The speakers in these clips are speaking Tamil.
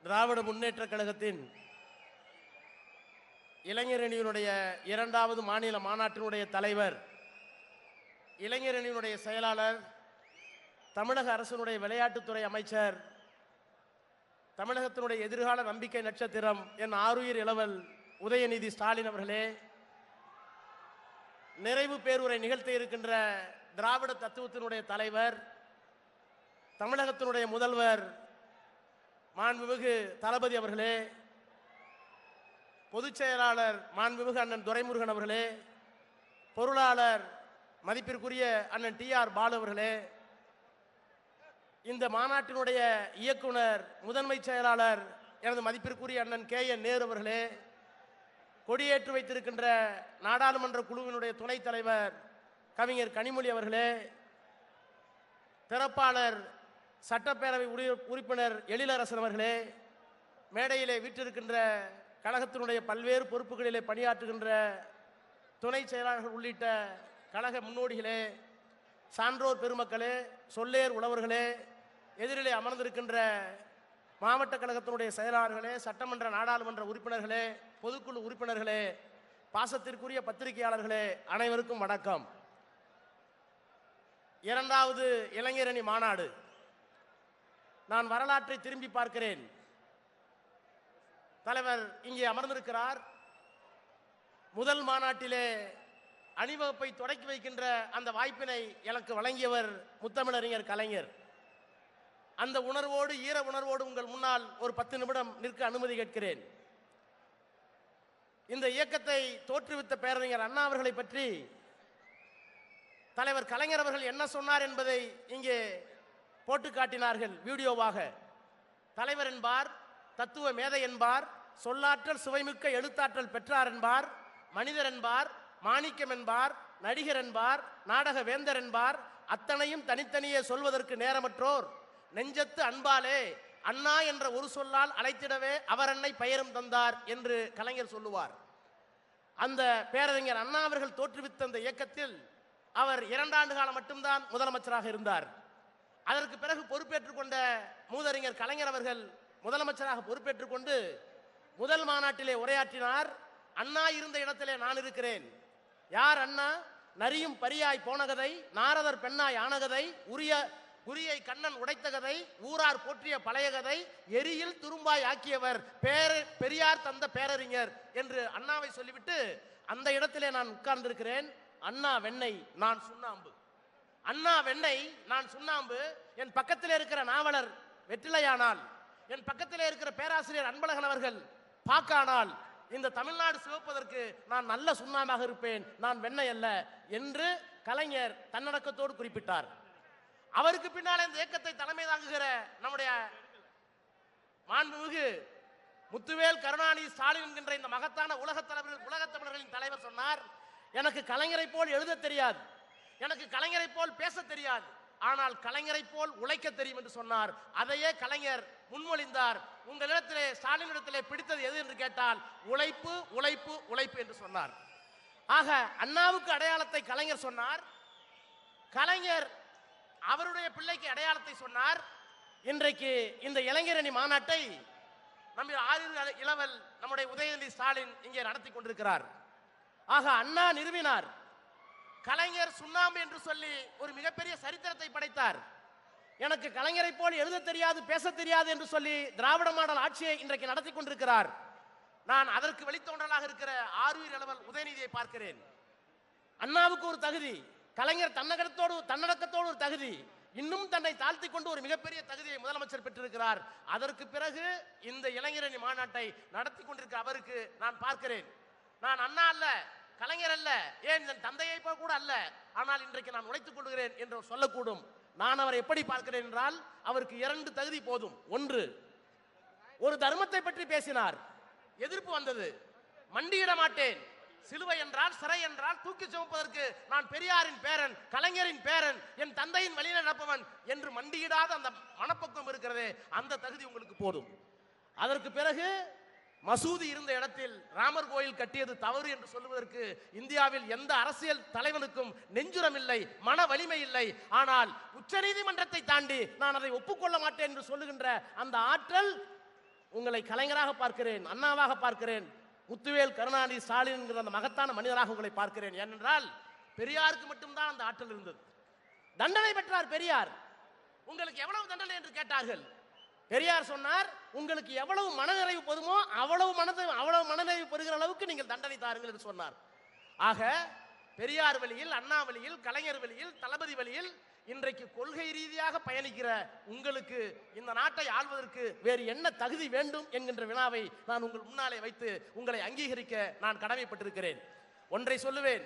திராவிட முன்னேற்ற கழகத்தின் இளைஞரணியினுடைய இரண்டாவது மாநில மாநாட்டினுடைய தலைவர், இளைஞரணியினுடைய செயலாளர், தமிழக அரசினுடைய விளையாட்டுத்துறை அமைச்சர், தமிழகத்தினுடைய எதிர்கால நம்பிக்கை நட்சத்திரம் என் ஆருயிர் இளவல் உதயநிதி ஸ்டாலின் அவர்களே, நிறைவு பேருரை நிகழ்த்த இருக்கின்ற திராவிட தத்துவத்தினுடைய தலைவர், தமிழகத்தினுடைய முதல்வர் மாண்புமிகு தளபதி அவர்களே, பொதுச் செயலாளர் மாண்புமிகு அண்ணன் துரைமுருகன் அவர்களே, பொருளாளர் மதிப்பிற்குரிய அண்ணன் டி.ஆர். பாலு அவர்களே, இந்த மாநாட்டினுடைய இயக்குனர் முதன்மை செயலாளர் எனது மதிப்பிற்குரிய அண்ணன் கே.என். நேரு அவர்களே, கொடியேற்று வைத்திருக்கின்ற நாடாளுமன்ற குழுவினுடைய துணைத் தலைவர் கவிஞர் கனிமொழி அவர்களே, திறப்பாளர் சட்டப்பேரவை உறுப்பினர் எழிலரசன் அவர்களே, மேடையிலே வீற்றிருக்கின்ற கழகத்தினுடைய பல்வேறு பொறுப்புகளிலே பணியாற்றுகின்ற துணை செயலாளர்கள் உள்ளிட்ட கழக முன்னோடிகளே, சான்றோர் பெருமக்களே, சொல்லேர் உழவர்களே, எதிரிலே அமர்ந்திருக்கின்ற மாவட்ட கழகத்தினுடைய செயலாளர்களே, சட்டமன்ற நாடாளுமன்ற உறுப்பினர்களே, பொதுக்குழு உறுப்பினர்களே, பாசத்திற்குரிய பத்திரிகையாளர்களே, அனைவருக்கும் வணக்கம். இரண்டாவது இளைஞரணி மாநாடு. நான் வரலாற்றை திரும்பி பார்க்கிறேன். தலைவர் இங்கே அமர்ந்திருக்கிறார். முதல் மாநாட்டிலே அணிவகுப்பை தொடக்கி வைக்கின்ற அந்த வாய்ப்பினை எனக்கு வழங்கியவர் முத்தமிழறிஞர் கலைஞர். அந்த உணர்வோடு, ஈர உணர்வோடு உங்கள் முன்னால் ஒரு 10 நிமிடம் நிற்க அனுமதி கேட்கிறேன். இந்த இயக்கத்தை தோற்றுவித்த பேரறிஞர் அண்ணா அவர்களை பற்றி தலைவர் கலைஞர் அவர்கள் என்ன சொன்னார் என்பதை இங்கே போட்டு காட்டினார்கள் வீடியோவாக. தலைவர் என்பார், தத்துவ மேதை என்பார், சொல்லாற்றல் சுவைமிக்க எழுத்தாற்றல் பெற்றார் என்பார், மனிதர் என்பார், மாணிக்கம் என்பார், நடிகர் என்பார், நாடக வேந்தர் என்பார், அத்தனையும் தனித்தனியே சொல்வதற்கு நேரமற்றோர், நெஞ்சத்து அன்பாலே அண்ணா என்ற ஒரு சொல்லால் அழைத்திடவே அவர் அன்னை பெயரும் தந்தார் என்று கலைஞர் சொல்லுவார். அந்த பேரறிஞர் அண்ணா அவர்கள் தோற்றுவித்த அந்த இயக்கத்தில் அவர் 2 ஆண்டு காலம் மட்டும்தான் முதலமைச்சராக இருந்தார். அதற்கு பிறகு பொறுப்பேற்றுக் கொண்ட மூதறிஞர் கலைஞர் அவர்கள் முதலமைச்சராக பொறுப்பேற்றுக் கொண்டு முதல் மாநாட்டிலே உரையாற்றினார். அண்ணா இருந்த இடத்திலே நான் இருக்கிறேன். யார் அண்ணா? நரியும் பரியாய் போன கதை, நாரதர் பெண்ணாய் ஆன கதை, குறியை கண்ணன் உடைத்த கதை, ஊரார் போற்றிய பழைய கதை, எரியில் துரும்பாய் ஆக்கியவர் பெரியார் தந்த பேரறிஞர் என்று அண்ணாவை சொல்லிவிட்டு அந்த இடத்திலே நான் உட்கார்ந்திருக்கிறேன். அண்ணா வெண்ணெய், நான் சுண்ணாம்பு. அண்ணா வெண்ணெய், நான் சுண்ணாம்பு. என் பக்கத்தில் இருக்கிற நாவலர் வெற்றிலையானால், என் பக்கத்தில் இருக்கிற பேராசிரியர் அன்பழகன் அவர்கள் பாக்கானால், இந்த தமிழ்நாடு சிவப்பதற்கு நான் நல்ல சுண்ணாம்பாக இருப்பேன், நான் வெண்ணெய் அல்ல என்று கலைஞர் தன்னடக்கத்தோடு குறிப்பிட்டார். அவருக்கு பின்னால் இந்த இயக்கத்தை தலைமை தாங்குகிற நம்முடைய மாண்புமிகு முத்துவேல் கருணாநிதி ஸ்டாலின் என்கின்ற இந்த மகத்தான உலகத் தமிழர்களின் தலைவர் சொன்னார், எனக்கு கலைஞரை போல் எழுத தெரியாது, எனக்கு கலைஞரை போல் பேச தெரியாது, ஆனால் கலைஞரை போல் உழைக்க தெரியும் என்று சொன்னார். அதையே கலைஞர் முன்மொழிந்தார். உங்களிடத்திலே ஸ்டாலினிடத்திலே பிடித்தது எது என்று கேட்டால் உழைப்பு உழைப்பு உழைப்பு என்று சொன்னார். ஆக அண்ணாவுக்கு அடையாளத்தை கலைஞர் சொன்னார். கலைஞர் அவருடைய பிள்ளைக்கு அடையாளத்தை சொன்னார். இன்றைக்கு இந்த இளைஞரணி மாநாட்டை நம்ம ஆயுள் இளவல் நம்முடைய உதயநிதி ஸ்டாலின் இங்கே நடத்தி கொண்டிருக்கிறார். ஆக அண்ணா நிறுவினார். கலைஞர் சுண்ணாம்பு என்று சொல்லி ஒரு மிகப்பெரிய சரித்திரத்தை படைத்தார். எனக்கு கலைஞரை போல் எழுத தெரியாது, பேச தெரியாது என்று சொல்லி திராவிட மாடல் ஆட்சியை இன்றைக்கு நடத்தி கொண்டிருக்கிறார். நான் அதற்கு வழித்தோன்றலாக இருக்கிற ஆருயிர் இளவல் உதயநிதியை பார்க்கிறேன். அண்ணாவுக்கு ஒரு தகுதி, கலைஞர் தன்னடக்கத்தோடு ஒரு தகுதி, இன்னும் தன்னை தாழ்த்தி கொண்டு ஒரு மிகப்பெரிய தகுதியை முதலமைச்சர் பெற்றிருக்கிறார். அதற்கு பிறகு இந்த இளைஞரணி மாநாட்டை நடத்தி கொண்டிருக்கிற அவருக்கு நான் பார்க்கிறேன். நான் அண்ணா அல்ல, கலைஞர் அல்ல, ஏன் என் தந்தையை கூட அல்ல, ஆனால் இன்றைக்கு நான் உழைத்துக் கொள்கிறேன் என்று சொல்லக்கூடும். நான் அவரை எப்படி பார்க்கிறேன் என்றால், அவருக்கு 2 தகுதி போதும். ஒன்று, ஒரு தர்மத்தை பற்றி பேசினார், எதிர்ப்பு வந்தது, மண்டியிட மாட்டேன், சிலுவை என்றால் சிறை என்றால் தூக்கி சுமப்பதற்கு நான் பெரியாரின் பேரன், கலைஞரின் பேரன், என் தந்தையின் வழியில் நடப்பவன் என்று மண்டியிடாத அந்த மனப்பக்குவம் இருக்கிறதே, அந்த தகுதி உங்களுக்கு போதும். அதற்கு பிறகு மசூதி இருந்த இடத்தில் ராமர் கோயில் கட்டியது தவறு என்று சொல்லுவதற்கு இந்தியாவில் எந்த அரசியல் தலைவனுக்கும் நெஞ்சுரம் இல்லை, மன வலிமை இல்லை. ஆனால் உச்ச நீதிமன்றத்தை தாண்டி நான் அதை ஒப்புக்கொள்ள மாட்டேன் என்று சொல்லுகின்ற அந்த ஆற்றல் உங்களை கலைஞராக பார்க்கிறேன், அண்ணாவாக பார்க்கிறேன், முத்துவேல் கருணாநிதி ஸ்டாலின் என்கிற அந்த மகத்தான மனிதராக உங்களை பார்க்கிறேன். ஏனென்றால் பெரியாருக்கு மட்டும்தான் அந்த ஆற்றல் இருந்தது. தண்டனை பெற்றார் பெரியார். உங்களுக்கு எவ்வளவு தண்டனை என்று கேட்டார்கள். பெரியார் சொன்னார், உங்களுக்கு எவ்வளவு மனநிறைவு போதுமோ அவ்வளவு மனநிறைவு பெறுகிற அளவுக்கு நீங்கள் தண்டனை தாருங்கள் என்று சொன்னார். ஆக பெரியார் வழியில், அண்ணா வழியில், கலைஞர் வழியில், தளபதி வழியில் இன்றைக்கு கொள்கை ரீதியாக பயணிக்கிற உங்களுக்கு இந்த நாட்டை ஆள்வதற்கு வேறு என்ன தகுதி வேண்டும் என்கின்ற வினாவை நான் உங்கள் முன்னாலே வைத்து உங்களை அங்கீகரிக்க நான் கடமைப்பட்டிருக்கிறேன். ஒன்றை சொல்லுவேன்.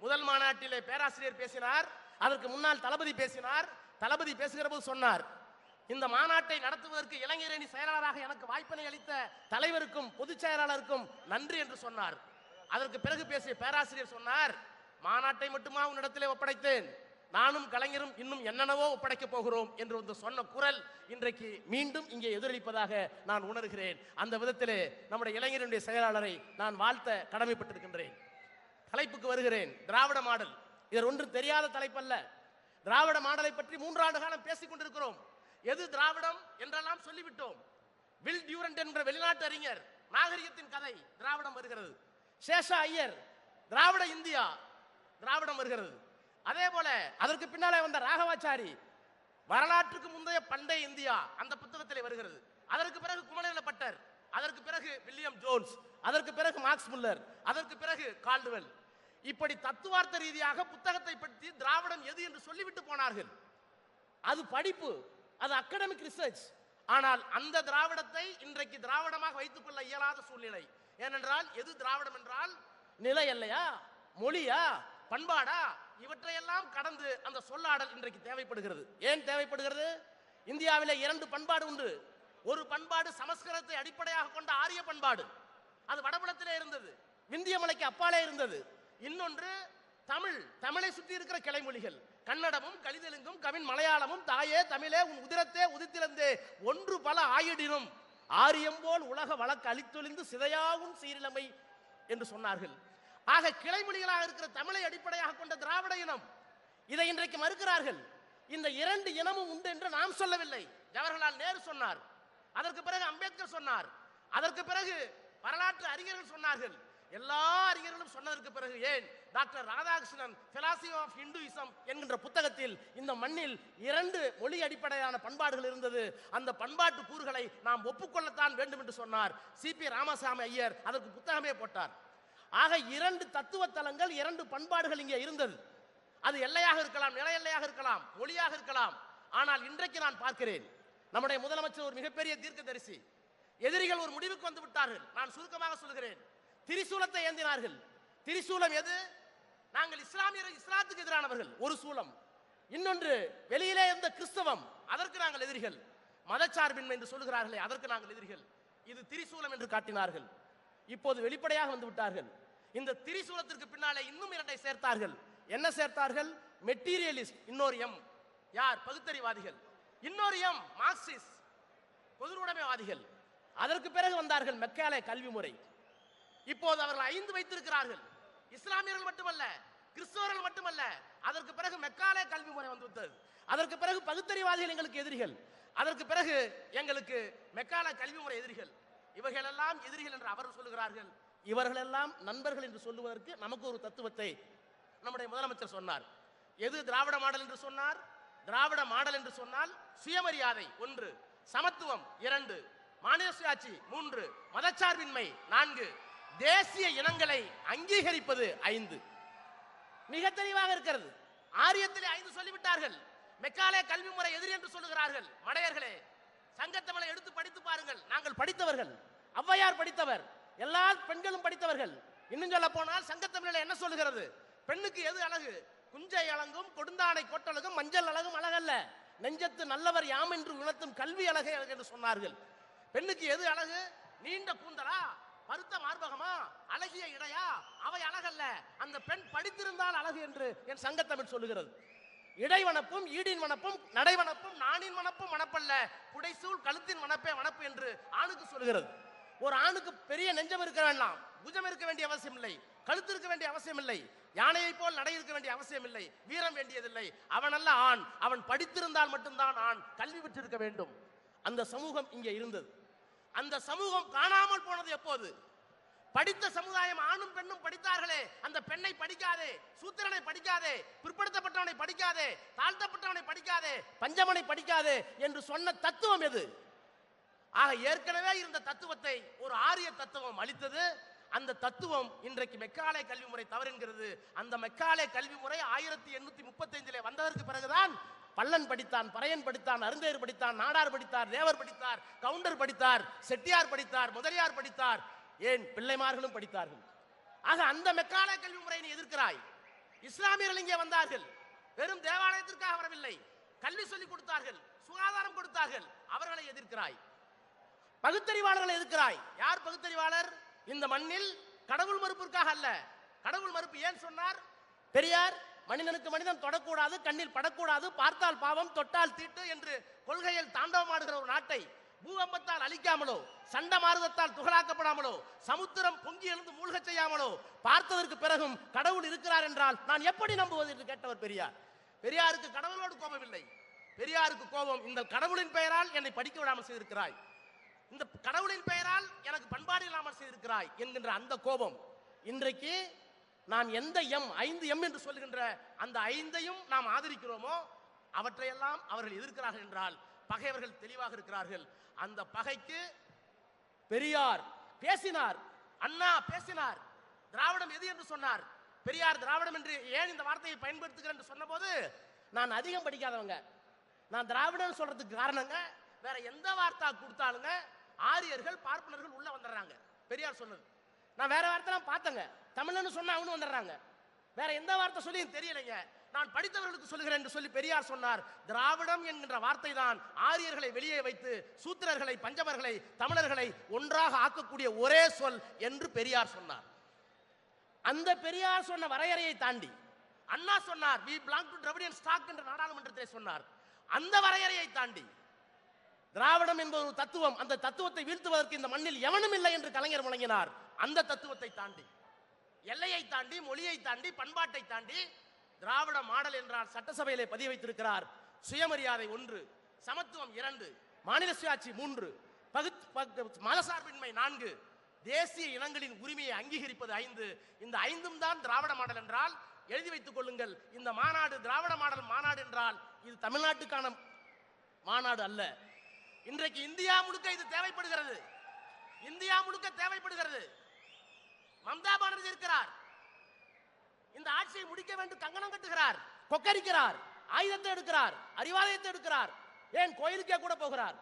முதல் மாநாட்டிலே பேராசிரியர் பேசினார், அதற்கு முன்னால் தளபதி பேசினார். தளபதி பேசுகிற போது சொன்னார், இந்த மாநாட்டை நடத்துவதற்கு இளைஞரணி செயலாளராக எனக்கு வாய்ப்பினை அளித்த தலைவருக்கும் பொதுச் செயலாளருக்கும் நன்றி என்று சொன்னார். அதற்கு பிறகு பேசிய பேராசிரியர் சொன்னார், மாநாட்டை மட்டுமா உன்னிடத்திலே ஒப்படைத்தேன், நானும் கலைஞரும் இன்னும் என்னென்னவோ ஒப்படைக்க போகிறோம் என்று வந்து சொன்ன குரல் இன்றைக்கு மீண்டும் இங்கே எதிரொலிப்பதாக நான் உணர்கிறேன். அந்த விதத்திலே நம்முடைய இளைஞருடைய செயலாளரை நான் வாழ்த்த கடமைப்பட்டிருக்கின்றேன். தலைப்புக்கு வருகிறேன். திராவிட மாடல் இது ஒன்றும் தெரியாத தலைப்பல்ல. திராவிட மாடலை பற்றி 3 ஆண்டு காலம் பேசிக் கொண்டிருக்கிறோம். எது திராவிடம் என்றெல்லாம் சொல்லிவிட்டோம். வில் டியூரண்ட் என்ற வெளிநாட்டு அறிஞர் நாகரிகத்தின் கதை திராவிடம் வருகிறது. சேஷா ஐயர் திராவிட இந்தியா திராவிடம் வருகிறது. அதே போல அதற்கு பின்னாலே வந்த ராகவாச்சாரி வரலாற்றுக்கு முந்தைய பண்டைய இந்தியா அந்த புத்தகத்திலே வருகிறது. அதற்கு பிறகு குமரவேல பட்டர், அதற்கு பிறகு வில்லியம் ஜோன்ஸ், அதற்கு பிறகு மார்க்ஸ் முல்லர், அதற்கு பிறகு கால்டுவெல். இப்படி தத்துவார்த்த ரீதியாக புத்தகத்தை பற்றி திராவிடம் எது என்று சொல்லிவிட்டு போனார்கள். அது படிப்பு, அது அகாடமிக் ரிசர்ச். ஆனால் அந்த திராவிடத்தை இன்றைக்கு திராவிடமாக வைத்துக் கொள்ள இயலாத சூழ்நிலை. ஏனென்றால் எது திராவிடம் என்றால் நிலை இல்லையா, மொழியா, பண்பாடா, இவற்றையெல்லாம் கடந்து அந்த சொல்லாடல் இன்றைக்கு தேவைப்படுகிறது. ஏன் தேவைப்படுகிறது? இந்தியாவிலே 2 பண்பாடு உண்டு. ஒரு பண்பாடு சமஸ்கிருதத்தை அடிப்படையாக கொண்ட ஆரிய பண்பாடு, அது வடபுலத்திலே இருந்தது, விந்திய மலைக்கு அப்பாலே இருந்தது. இன்னொன்று தமிழ், தமிழை சுற்றி இருக்கிற கிளைமொழிகள், கன்னடமும் கலிதெலுங்கும் கவின் மலையாளமும் தாயே தமிழே உன் உதிரத்தே உதித்திலந்தே ஒன்று பல ஆயிடினும் ஆரியம்போல் உலக வழக்கு அழித்தொழிந்து சிதையாகும் சீரிழமை என்று சொன்னார்கள். ஆக கிளைமொழிகளாக இருக்கிற தமிழை அடிப்படையாக கொண்ட திராவிட இனம், இதை இன்றைக்கு மறுக்கிறார்கள். இந்த 2 இனமும் உண்டு என்று நாம் சொல்லவில்லை. ஜவஹர்லால் நேரு சொன்னார், அதற்கு பிறகு அம்பேத்கர் சொன்னார், அதற்கு பிறகு வரலாற்று அறிஞர்கள் சொன்னார்கள். எல்லா அறிஞர்களும் சொன்னதற்கு பிறகு ஏன் doctor Radhakrishnan philosophy of Hinduism என்கின்ற புத்தகத்தில் இந்த மண்ணில் 2 மொழி அடிப்படையான பண்பாடுகள் இருந்தது, அந்த பண்பாட்டு கூறுகளை நாம் ஒப்புக்கொள்ளத்தான் வேண்டும் என்று சொன்னார். சிபி ராமசாமி ஐயர் அதற்கு புத்தகமே போட்டார். ஆக 2 தத்துவ தலங்கள், 2 பண்பாடுகள் இங்கே இருந்தது. அது எல்லையாக இருக்கலாம், நில எல்லையாக இருக்கலாம், மொழியாக இருக்கலாம். ஆனால் இன்றைக்கு நான் பார்க்கிறேன், நம்முடைய முதலமைச்சர் ஒரு மிகப்பெரிய தீர்க்கதரிசி. எதிரிகள் ஒரு முடிவுக்கு வந்து விட்டார்கள். நான் சுருக்கமாக சொல்கிறேன். திரிசூலத்தை ஏந்தினார்கள். திரிசூலம் எது? நாங்கள் இஸ்லாத்துக்கு எதிரானவர்கள் ஒரு சூலம். இன்னொன்று வெளியிலே இருந்த கிறிஸ்தவம், அதற்கு நாங்கள் எதிரிகள். மதச்சார்பின்மை என்று சொல்லுகிறார்களே, அதற்கு நாங்கள் எதிரிகள். இது திரிசூலம் என்று காட்டினார்கள். இப்போது வெளிப்படையாக வந்து விட்டார்கள். இந்த திரிசூலத்திற்கு பின்னாலே இன்னும் 2 சேர்த்தார்கள். என்ன சேர்த்தார்கள்? மெட்டீரியலிஸ்ட், இன்னொரு எம். யார்? பகுத்தறிவாதிகள். இன்னொரு எம் மார்க்சிஸ்ட், பொதுவுடைமைவாதிகள். அதற்கு பிறகு வந்தார்கள் மெக்காலே கல்வி முறை. இப்போது அவர்கள் 5 வைத்திருக்கிறார்கள். இஸ்லாமியர்கள் மட்டுமல்ல, கிறிஸ்தவர்கள் மட்டுமல்ல, அதற்கு பிறகு மெக்காலே கல்வி முறை வந்துவிட்டது. அதற்கு பிறகு பகுத்தறிவாதிகள் எங்களுக்கு எதிரிகள். அதற்கு பிறகு எங்களுக்கு மெக்காலே கல்வி முறை எதிரிகள். இவர்களெல்லாம் எதிரிகள் என்று அவர்கள் சொல்லுகிறார்கள். இவர்களெல்லாம் நண்பர்கள் என்று சொல்லுவதற்கு நமக்கு ஒரு தத்துவத்தை நம்முடைய முதலமைச்சர் சொன்னார். எது திராவிட மாடல் என்று சொன்னார்? திராவிட மாடல் என்று சொன்னால் சுயமரியாதை 1, சமத்துவம் 2, மாநில சுயாட்சி 3, மதச்சார்பின்மை 4, தேசிய இனங்களை அங்கீகரிப்பது 5. மிக தெளிவாக இருக்கிறது. ஆரியத்திலே 5 சொல்லிவிட்டார்கள். மெக்காலே கல்வி முறை எதிரி என்று சொல்லுகிறார்கள். மடையர்களே, சங்கத்தமிழை எடுத்து படித்து பாருங்கள். நாங்கள் படித்தவர்கள், ஔவையார் படித்தவர், எல்லா பெண்களும் படித்தவர்கள். இன்னும் சொல்ல போனால் சங்கத்தமிழில் என்ன சொல்லுகிறது? பெண்ணுக்கு எது அழகு? குஞ்சை அழகும் கொடுந்தானை கொட்டழகும் மஞ்சள் அழகும் அழகல்ல, நெஞ்சத்து நல்லவர் யாம் என்று உணர்த்தும் கல்வி அழகே அழகு என்று சொன்னார்கள். பெண்ணுக்கு எது அழகு? நீண்ட கூந்தலா, பருத்த மார்பகமா, அழகிய இடையா? அவை அழகல்ல, அந்த பெண் படித்திருந்தால் அழகு என்று என் சங்கத்தமிழ் சொல்லுகிறது. இடைவனப்பும் ஈடின் வனப்பும் நடைவனப்பும் நானின் வனப்பும் வனப்பல்ல, புடைசூழ் கழுத்தின் வனப்பே வனப்பு என்று ஆணுக்கு சொல்லுகிறது. ஒரு ஆணுக்கு பெரிய நெஞ்சம் இருக்க வேண்டாம், புஜம் இருக்க வேண்டிய அவசியம் இல்லை, கழுத்து இருக்க வேண்டிய அவசியம் இல்லை, யானையை போல் நடை இருக்க வேண்டிய அவசியம் இல்லை, வீரம் வேண்டியதில்லை. அவன் அல்ல ஆண், அவன் படித்திருந்தால் மட்டும்தான் ஆண், கல்வி பெற்றிருக்க வேண்டும். அந்த சமூகம் இங்கே இருந்தது. அந்த சமூகம் காணாமல் போனது எப்போது? படித்த சமுதாயம் ஆணும் பெண்ணும் படித்தார்களே, அந்த பெண்ணை படிக்காதே, சூத்திரனை படிக்காதே, பிற்படுத்தப்பட்டவனை படிக்காதே, தாழ்த்தப்பட்டவனை படிக்காதே, பஞ்சமனை படிக்காதே என்று சொன்ன தத்துவம் எது? ஆக ஏற்கனவே இருந்த தத்துவத்தை ஒரு ஆரிய தத்துவம் அளித்தது. அந்த தத்துவம் இன்றைக்கு மெக்காலே கல்வி முறை தவறுகிறது. அந்த மெக்காலே கல்வி முறை 1835 வந்ததற்கு பிறகுதான் பல்லன் படித்தான், பறையன் படித்தான், அருந்தையர் படித்தான், நாடார் படித்தார், தேவர் படித்தார், கவுண்டர் படித்தார், செட்டியார் படித்தார், முதலியார் படித்தார், ஏன் பிள்ளைமார்களும் படித்தார்கள். ஆக அந்த மெக்காலே கல்வி முறையை நீ எதிர்க்கிறாய். இஸ்லாமியர்கள் இங்கே வந்தார்கள், வெறும் தேவாலயத்திற்காக வரவில்லை, கல்வி சொல்லிக் கொடுத்தார்கள், சுகாதாரம் கொடுத்தார்கள், அவர்களை எதிர்க்கிறாய். பகுத்தறிவாளர்களை எதிர்க்கிறாய். யார் பகுத்தறிவாளர்? இந்த மண்ணில் கடவுள் மறுப்பிற்காக அல்ல. கடவுள் மறுப்பு ஏன் சொன்னார் பெரியார்? மனிதனுக்கு மனிதன் தொடக்கூடாது, கண்ணில் படக்கூடாது, பார்த்தால் பாவம், தொட்டால் தீட்டு என்று கொள்கையில் தாண்டவமாடுகிற ஒரு நாட்டை பூகம்பத்தால் அழிக்காமலோ, சண்ட மாறுதத்தால் துகளாக்கப்படாமலோ, சமுத்திரம் பொங்கி எழுந்து மூழ்க செய்யாமலோ பார்த்ததற்கு பிறகும் கடவுள் இருக்கிறார் என்றால் நான் எப்படி நம்புவது என்று கேட்டவர் பெரியார். பெரியாருக்கு கடவுளோடு கோபம் இல்லை. பெரியாருக்கு கோபம், இந்த கடவுளின் பெயரால் என்னை படிக்க விடாமல் செய்திருக்கிறாய், இந்த கடவுளின் பெயரால் எனக்கு பண்பாடு இல்லாமல் செய்திருக்கிறாய் என்கின்ற அந்த கோபம். இன்றைக்கு நாம் எந்த எம் 5 எம் என்று சொல்லுகின்ற அந்த 5ஐயும் நாம் ஆதரிக்கிறோமோ அவற்றையெல்லாம் அவர்கள் எதிர்க்கிறார்கள் என்றால் பகைவர்கள் தெளிவாக இருக்கிறார்கள். அந்த பகைக்கு பெரியார் பேசினார், அண்ணா பேசினார். திராவிடம் எது என்று சொன்னார். பெரியார் திராவிடம் என்று ஏன் இந்த வார்த்தையை பயன்படுத்துகிறேன் என்று சொன்னபோது, நான் அதிகம் படிக்காதவங்க, நான் திராவிடம் சொல்றதுக்கு காரணங்க வேற எந்த வார்த்தை கொடுத்தாலுங்க ஆரியர்கள் பார்ப்பனர்கள் உள்ள வந்துடுறாங்க. பெரியார் சொன்னது நான் வேற வார்த்தைலாம் பார்த்தங்க, தமிழ்னு சொன்னா அவனு வந்துடுறாங்க, வேற எந்த வார்த்தை சொல்லி தெரியலைங்க, நான் படித்தவர்களுக்கு சொல்லுகிறேன் என்று சொல்லி பெரியார் சொன்னார். திராவிடம் என்கின்ற வார்த்தை தான் ஆரியர்களை வெளியே வைத்து சூத்திரர்களை, பஞ்சமர்களை, தமிழர்களை ஒன்றாக ஆக்கக்கூடிய ஒரே சொல் என்று பெரியார் சொன்னார். அந்த பெரியார் சொன்ன வரையறையை தாண்டி அண்ணா சொன்னார் we belong to Dravidian stock என்று நாடாளுமன்றத்திலே சொன்னார். அந்த வரையறையை தாண்டி திராவிடம் என்பது ஒரு தத்துவம், அந்த தத்துவத்தை வீழ்த்துவதற்கு இந்த மண்ணில் எவனும் இல்லை என்று கலைஞர் முழங்கினார். அந்த தத்துவத்தை தாண்டி, எல்லையை தாண்டி, மொழியை தாண்டி, பண்பாட்டை தாண்டி திராவிட மாடல் என்றால் சட்டசபையிலே பதிய வைத்திருக்கிறார். சுயமரியாதை 1, சமத்துவம் 2, மாநில சுயாட்சி 3, மதசார்பின்மை 4, தேசிய இனங்களின் உரிமையை அங்கீகரிப்பது 5. இந்த 5ம் தான் திராவிட மாடல் என்றால் எழுதி வைத்துக் கொள்ளுங்கள். இந்த மாநாடு திராவிட மாடல் மாநாடு என்றால் இது தமிழ்நாட்டுக்கான மாநாடு அல்ல. இன்றைக்கு இந்தியா முழுக்க இது தேவைப்படுகிறது, இந்தியா முழுக்க தேவைப்படுகிறது. மம்தா பானர்ஜி இருக்கிறார், இந்த ஆட்சியை முடிக்க வேண்டும் கங்கணம் கட்டுகிறார், கொக்கரிக்கிறார், ஆயுதத்தை எடுக்கிறார், அறிவாலயத்தை எடுக்கிறார், ஏன் கோயிலுக்கே கூட போகிறார்.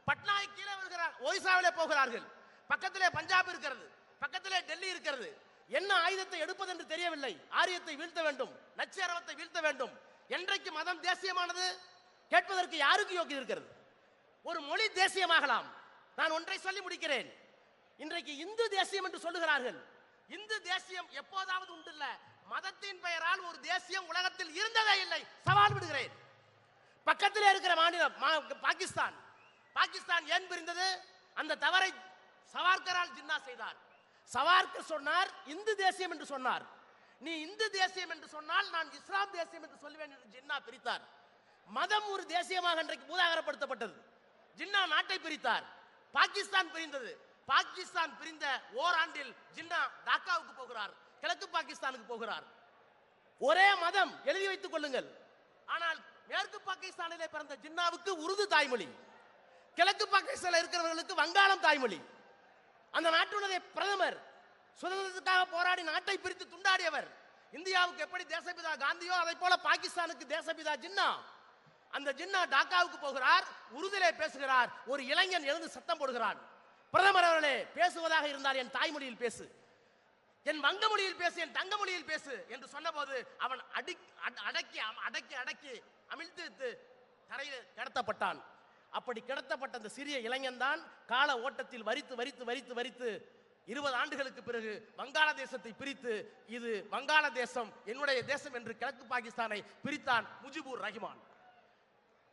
பட்னாயக் கீழே வருகிறார், ஒரிசாவிலே போகிறார்கள், பக்கத்திலே பஞ்சாப் இருக்கிறது, பக்கத்திலே டெல்லி இருக்கிறது. என்ன ஆயுதத்தை எடுப்பது என்று தெரியவில்லை. ஆரியத்தை வீழ்த்த வேண்டும், நச்சரவத்தை வீழ்த்த வேண்டும். என்றைக்கு மதம் தேசியமானது கேட்பதற்கு யாருக்கு யோக்கியம் இருக்கிறது? ஒரு மொழி தேசியமாகலாம். நான் ஒன்றை சொல்லி முடிக்கிறேன். இன்றைக்கு இந்து தேசியம் என்று சொல்லுகிறார்கள். இந்து தேசியம் எப்போதாவது உண்டுல்ல, மதத்தின் பெயரால் ஒரு தேசியம் உலகத்தில் இருந்ததே இல்லை. சவால் விடுகிறேன். பக்கத்தில் இருக்கிற மாநிலம் பாகிஸ்தான். பாகிஸ்தான் ஏன் பிரிந்தது? அந்த தவறை சவார்கரால் ஜின்னா செய்தார். சவார்கர் சொன்னார் இந்து தேசியம் என்று சொன்னார். நீ இந்து தேசியம் என்று சொன்னால் நான் இஸ்லாம் தேசியம் என்று சொல்லுவேன் என்று ஜின்னா பிரித்தார். மதம் ஒரு தேசியமாக இன்றைக்கு பூதாகரப்படுத்தப்பட்டது. ஜின்னா நாட்டை பிரித்தார். பாகிஸ்தான் பிரிந்தது. பாகிஸ்தான் பிரிந்த ஓராண்டில் ஜின்னா டாக்காவுக்கு போகிறார், கிழக்கு பாகிஸ்தானுக்கு போகிறார். ஒரே மதம், எழுதி வைத்துக் கொள்ளுங்கள். ஆனால் மேற்கு பாகிஸ்தானிலே பிறந்த ஜின்னாவுக்கு உருது தாய்மொழி, கிழக்கு பாகிஸ்தானில் இருக்கிறவர்களுக்கு வங்காளம் தாய்மொழி. அந்த நாட்டுடைய பிரதமர் சுதந்திரத்துக்காக போராடி நாட்டை பிரித்து துண்டாடியவர். இந்தியாவுக்கு எப்படி தேசபிதா காந்தியோ அதை போல பாகிஸ்தானுக்கு தேசபிதா ஜின்னா. அந்த ஜின்னா டாக்காவுக்கு போகிறார், உருதிலே பேசுகிறார். ஒரு இளைஞன் எழுந்து சத்தம் போடுகிறான், பிரதமர் அவர்களே, பேசுவதாக இருந்தால் என் தாய்மொழியில் பேசு, என் வங்க மொழியில் பேசு, என் தங்க மொழியில் பேசு என்று சொன்னபோது அவன் அடக்கி அடக்கி அடக்கி அமிழ்த்து தரையில் கிடத்தப்பட்டான். அப்படி கிடத்தப்பட்ட அந்த சிறிய இளைஞன் தான் கால ஓட்டத்தில் வரித்து வரித்து வரித்து வரித்து 20 ஆண்டுகளுக்கு பிறகு வங்காளதேசத்தை பிரித்து இது வங்காளதேசம் என்னுடைய தேசம் என்று கிழக்கு பாகிஸ்தானை பிரித்தான் முஜிபுர் ரஹ்மான்.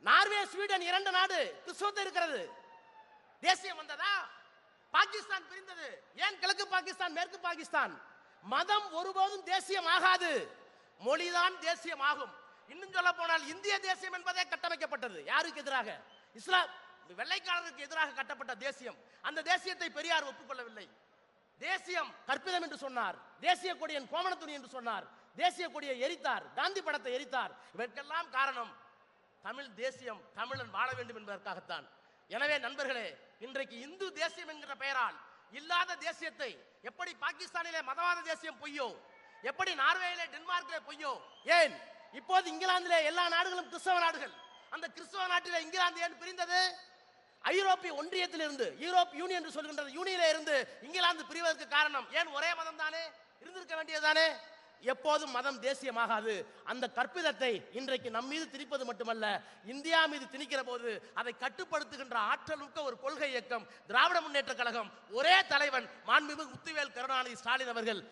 நார்வே, ஸ்வீடன் 2 நாடு கிறிஸ்தவத்தை இருக்கிறது. தேசியம் வந்ததா? பாகிஸ்தான் பிரிந்தது. ஏன் கிழக்கு பாகிஸ்தான், மேற்கு பாகிஸ்தான்? மதம் ஒருபோதும் தேசியம் ஆகாது, மொழிதான் தேசியம் ஆகும். இன்னும் சொல்ல போனால் இந்திய தேசியம் என்பதே கட்டமைக்கப்பட்டது யாருக்கு எதிராக? இஸ்லாம் வெள்ளைக்காரருக்கு எதிராக கட்டப்பட்ட தேசியம். அந்த தேசியத்தை பெரியார் ஒப்புக்கொள்ளவில்லை. தேசியம் கற்பிதம் என்று சொன்னார், தேசிய கொடியன் கோமணத்துணி என்று சொன்னார், தேசிய கொடியை எரித்தார், காந்தி படத்தை எரித்தார். இதற்கெல்லாம் காரணம் தமிழ் தேசியம், தமிழன் வாழ வேண்டும் என்பதற்காகத்தான். எனவே நண்பர்களே, இன்றைக்கு இந்து தேசியம் என்கிற பெயரால் இல்லாத தேசியத்தை, எப்படி பாகிஸ்தானிலே மதவாத தேசியம் பொய்யோ, எப்படி நார்வேயிலே டென்மார்க்கிலே பொய்யோ, ஏன் இப்போது இங்கிலாந்திலே எல்லா நாடுகளும் கிறிஸ்தவ நாடுகள், அந்த கிறிஸ்தவ நாட்டிலே இங்கிலாந்து ஏன் பிரிந்தது? ஐரோப்பிய ஒன்றியத்திலிருந்து, யூரோப் யூனியன் என்று சொல்கின்ற யூனியனிலே இருந்து இங்கிலாந்து பிரிவதற்கு காரணம் ஏன்? ஒரே மதம் தானே இருந்திருக்க வேண்டியதானே. எப்போதும் மதம் தேசியமாகாது. அந்த கற்பிதத்தை இன்றைக்கு நம் மீது திணிப்பது மட்டுமல்ல, இந்தியா மீது திணிக்கிற போது அதை கட்டுப்படுத்துகின்ற ஆற்றலுக்க ஒரு கொள்கை இயக்கம் திராவிட முன்னேற்ற கழகம், ஒரே தலைவன் மாண்புமிகு முத்துவேல் கருணாநிதி ஸ்டாலின் அவர்கள்.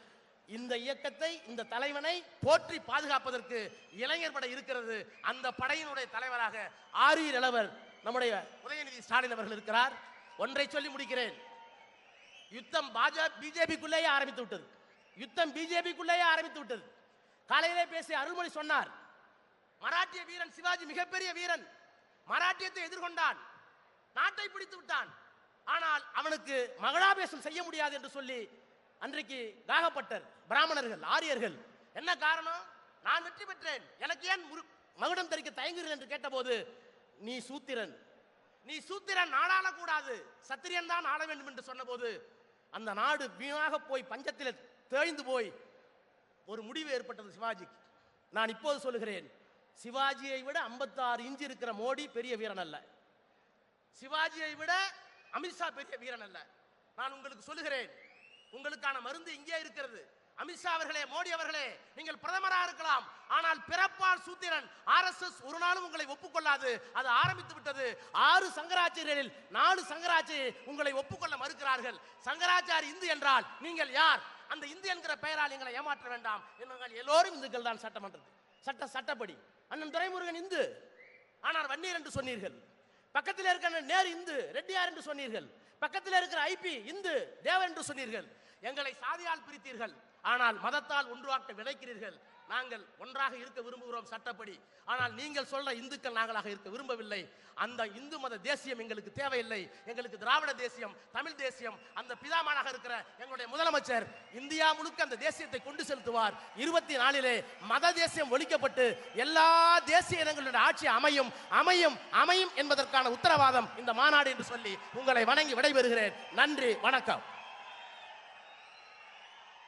இந்த இயக்கத்தை, இந்த தலைவனை போற்றி பாதுகாப்பதற்கு இளைஞர் படை இருக்கிறது. அந்த படையினுடைய தலைவராக ஆரியர் இளவர் நம்முடைய உதயநிதி ஸ்டாலின் அவர்கள் இருக்கிறார். ஒன்றை சொல்லி முடிக்கிறேன். யுத்தம் பிஜேபிக்குள்ளேயே ஆரம்பித்து விட்டது. யுத்தம் பிஜேபிக்குள்ளேயே ஆரம்பித்து விட்டது. காலையிலே பேசிய அருள்மொழி சொன்னார், மராட்டிய வீரன் சிவாஜி மிகப்பெரிய வீரன், மராட்டியத்தை எதிர்கொண்டான், நாட்டை பிடித்து விட்டான். ஆனால் அவனுக்கு மகளாபேசம் செய்ய முடியாது என்று சொல்லி அன்றைக்கு காகப்பட்டர், பிராமணர்கள், ஆரியர்கள் என்ன காரணம்? நான் வெற்றி பெற்றேன், எனக்கு ஏன் மகுடம் தரிக்க தயங்குகிறேன் என்று கேட்டபோது, நீ சூத்திரன், நீ சூத்திரன், நாடாள கூடாது, சத்திரியன் தான் ஆள வேண்டும் என்று சொன்னபோது அந்த நாடு வீணாக போய் பஞ்சத்தில் தேய்ந்து போய் ஒரு முடிவு ஏற்பட்டது சிவாஜிக்கு. நான் இப்போது சொல்லுகிறேன், சிவாஜியை விட 56 இன்ச்சு இருக்கிற மோடி பெரிய வீரன் அல்ல, சிவாஜியை விட அமித்ஷா பெரிய வீரன் அல்ல. நான் உங்களுக்கு சொல்லுகிறேன், உங்களுக்கான மருந்து இங்கே இருக்கிறது. அமித்ஷா அவர்களே, மோடி அவர்களே, நீங்கள் பிரதமராக இருக்கலாம், ஆனால் பிறப்பால் சூத்திரன். RSS ஒரு நாளும் உங்களை ஒப்புக்கொள்ளாது. அது ஆரம்பித்து விட்டது. 6 சங்கராச்சாரியர்களில் 4 சங்கராச்சாரியர் உங்களை ஒப்புக்கொள்ள மறுக்கிறார்கள். சங்கராச்சாரி இந்து என்றால் நீங்கள் யார்? அந்த இந்து என்கிற பெயரால் எங்களை ஏமாற்ற வேண்டாம். எல்லோரும் இந்துக்கள் தான். சட்டப்படி அண்ணன் துரைமுருகன் இந்து, ஆனால் வன்னியர் என்று சொன்னீர்கள். பக்கத்தில் இருக்கிற நேரு இந்து, ரெட்டியார் என்று சொன்னீர்கள். பக்கத்தில் இருக்கிற ஐபி இந்து, தேவர் என்று சொன்னீர்கள். எங்களை சாதியால் பிரித்தீர்கள், ஆனால் மதத்தால் ஒன்றாக்க விதைக்கிறீர்கள். நாங்கள் ஒன்றாக இருக்க விரும்புகிறோம் சட்டப்படி. ஆனால் நீங்கள் சொல்ற இந்துக்கள் நாங்களாக இருக்க விரும்பவில்லை. அந்த இந்து மத தேசியம் எங்களுக்கு தேவையில்லை. எங்களுக்கு திராவிட தேசியம், தமிழ் தேசியம். அந்த பிதாமகனாக இருக்கிற எங்களுடைய முதலமைச்சர் இந்தியா முழுக்க அந்த தேசியத்தை கொண்டு செலுத்துவார். 24 மத தேசியம் ஒழிக்கப்பட்டு எல்லா தேசிய இனங்களுடைய ஆட்சி அமையும் அமையும் அமையும் என்பதற்கான உத்தரவாதம் இந்த மாநாடு என்று சொல்லி உங்களை வணங்கி விடைபெறுகிறேன். நன்றி, வணக்கம்.